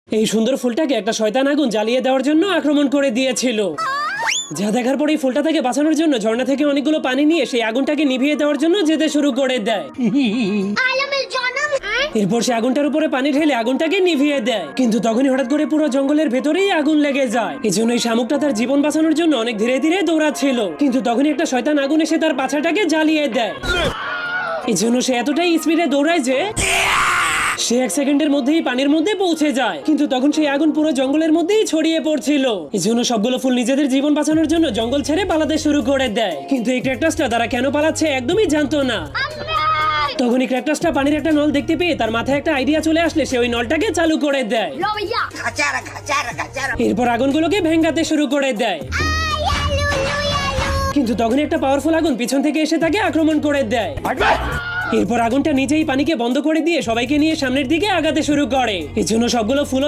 এই সুন্দর ফুলটাকে একটা শয়তান আগুন জ্বালিয়ে দেওয়ার জন্য আক্রমণ করে দিয়েছিল। যা দেখার পর এই ফুলটা থেকে বাঁচানোর জন্য ঝর্ণা থেকে অনেকগুলো পানি নিয়ে সেই আগুনটাকে নিভিয়ে দেওয়ার জন্য যেতে শুরু করে দেয়। এরপর সে আগুনটার উপরে পানি ঢেলে আগুনটাকে নিভিয়ে দেয়, কিন্তু তখনই হঠাৎ করে পুরো জঙ্গলের ভেতরেই আগুন লেগে যায়। এই জন্য এই শামুকটা তার জীবন বাঁচানোর জন্য অনেক ধীরে ধীরে দৌড়াচ্ছিল, কিন্তু তখনই একটা শয়তান আগুন এসে তার পাছাটাকে জ্বালিয়ে দেয়। এই জন্য সে এতটাই স্পিডে দৌড়ায় যে সে 1 সেকেন্ডের মধ্যেই পানির মধ্যে পৌঁছে যায়, কিন্তু তখন সেই আগুন পুরো জঙ্গলের মধ্যেই ছড়িয়ে পড়ছিল। এই জন্য সবগুলো ফুল নিজেদের জীবন বাঁচানোর জন্য জঙ্গল ছেড়ে পালাতে শুরু করে দেয়, কিন্তু এই ক্যাকটাসটা তারা কেন পালাচ্ছে একদমই জানতো না। তখন এই ক্যাকটাসটা পানির একটা নল দেখতে পেয়ে তার মাথায় একটা আইডিয়া চলে আসলে সে ওই নলটাকে চালু করে দেয়। এরপর আগুনগুলোকে ভেঙাতে শুরু করে দেয়, কিন্তু তখন একটা পাওয়ারফুল আগুন পিছন থেকে এসে তাকে আক্রমণ করে দেয়। এরপর আগুনটা নিজেই পানিকে বন্ধ করে দিয়ে সবাইকে নিয়ে সামনের দিকে আগাতে শুরু করে। এর জন্য সবগুলো ফুল